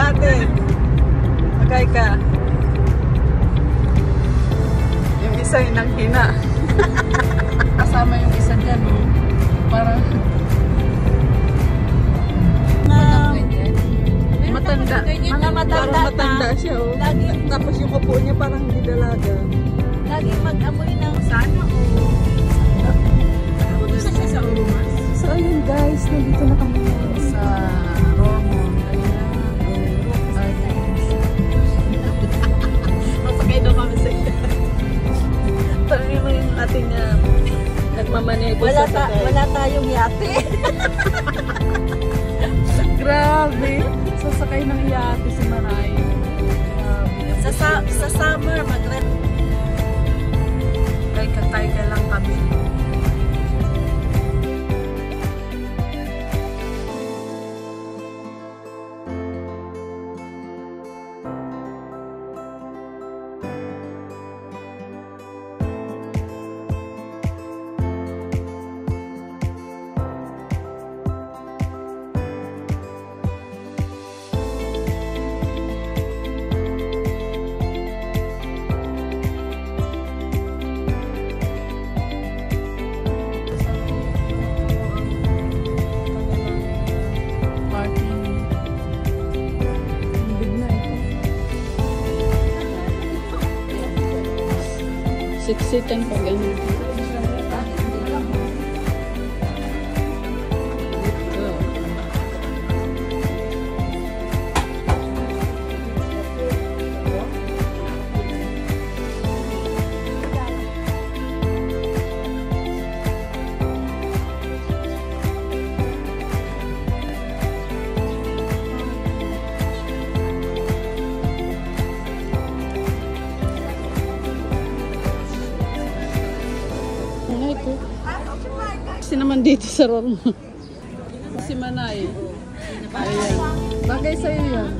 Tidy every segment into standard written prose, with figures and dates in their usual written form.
ate. Magay ka. Yung isa ay nanghina. Kasama yung isa dyan. Parang matanda. Mga matanda. Parang matanda siya. Oh. Lagi, tapos yung upo niya parang hindi dalaga. lagi mag-amoy ng sana o isa siya sa umas. So ayun guys, nandito na kami sa Roermond. Masakay daw kami sa ito. Tanongin mo yung ating nagmamanego sa sakay. Wala tayong yate. Grabe. Sasakay ng yate si Manay. Sa summer, mag-rent. Kay-kay lang kami. Siksikan pa ganyan. Kasi naman dito sa Roermond. Si Manay. Ayan. Bagay sa'yo yan.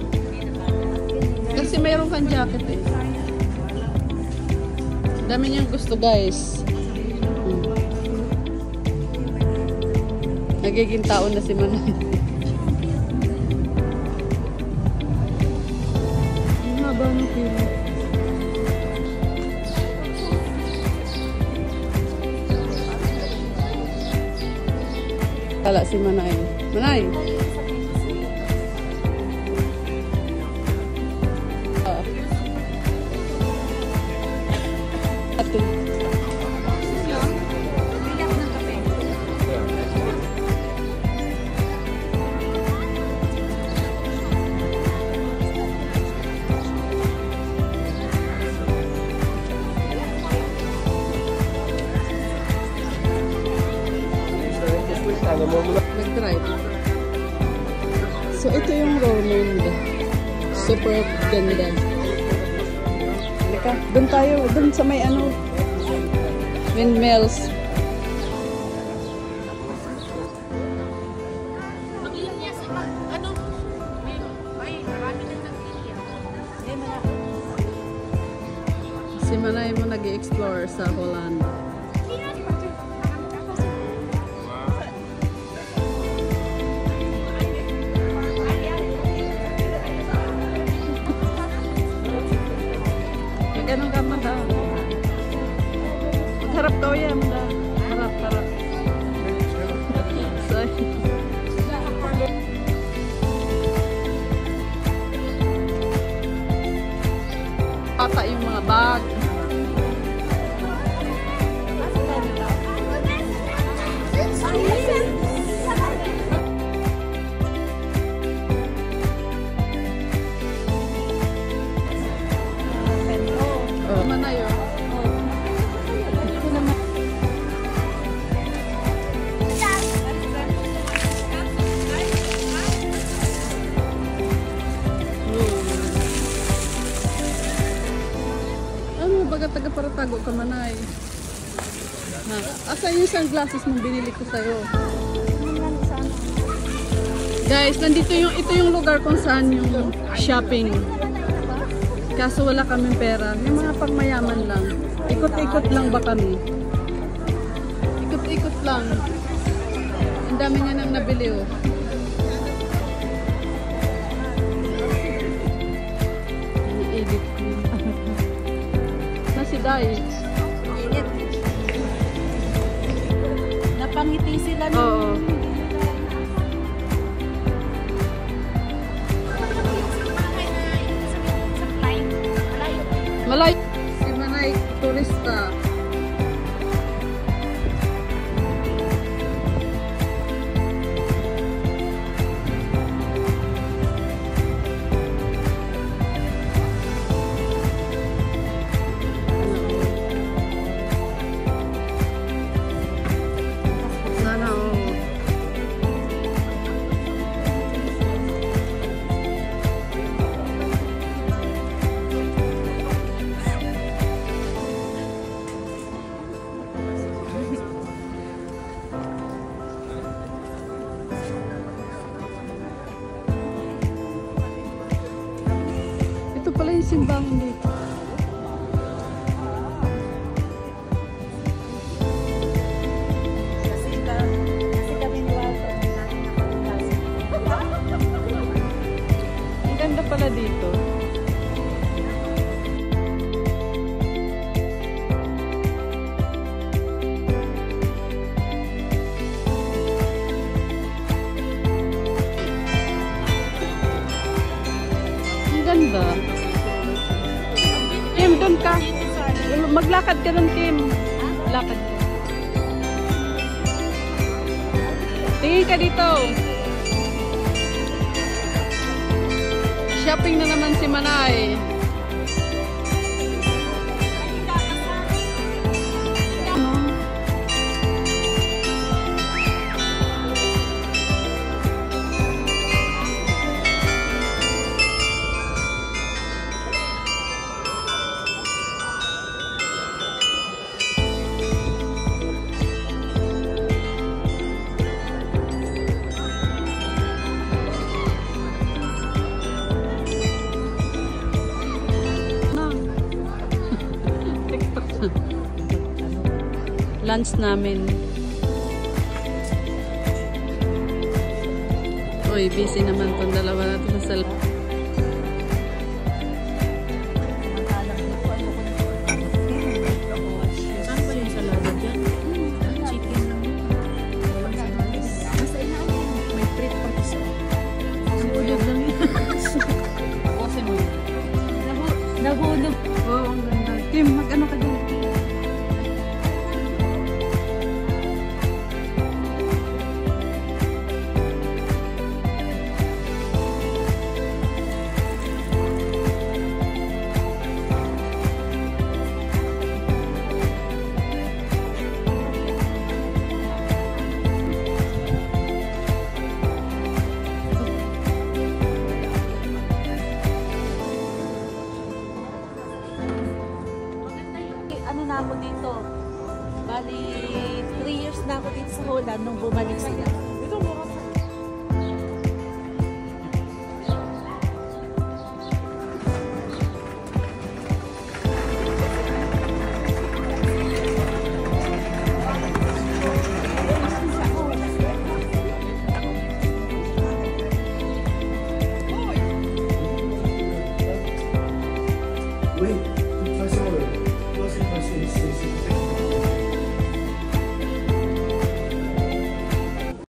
Kasi mayroon kang jacket eh. Dami niyang gusto guys. Nagiging taon na si Manay. Ang haba ng pila. Kala si Manay. Manay! Ate. Nag-drive. So, ito yung Roermond. Super ganda. Halika, doon tayo. Doon sa may ano, windmills. Si Manay mo nag-i-explore sa Holland. Ganun ka man daw. Magharap ka uya man daw. Harap. Sorry. Pata yung mga bag. Taga para tago ka Manay. Asan yung sunglasses mong binili ko sa'yo? Guys, nandito ito yung lugar kung saan yung shopping. Kaso wala kaming pera. Yung mga pangmayaman lang. Ikot-ikot lang ba kami? Ikot-ikot lang. Ang dami niya nang nabili oh. Day. Init. Napangiti sila ng... Oo. Malay. Si Manay, turista. Sana all. Ito pala yung simbahan dito. Kasi kami niwala. Ang ganda pala dito. Ang ganda. Kim, doon ka. Maglakad ka doon, Kim. Lakad ka. Tingin ka dito. Shopping na naman si Manay. Ano? Lunch namin. Uy, busy naman tong dalawa natin sa cellphone. Saan ba yung salada dyan? Chicken lang. Nasa ilalim. May treat pa kasi. Nahulog lang yun. Nahulog. Oo, ang ganda. Kim, mag-ano ka dyan? Ano na ako dito? Bali, 3 years na ako dito sa Holland nung bumalik sila. Ito mo kasi. Wait.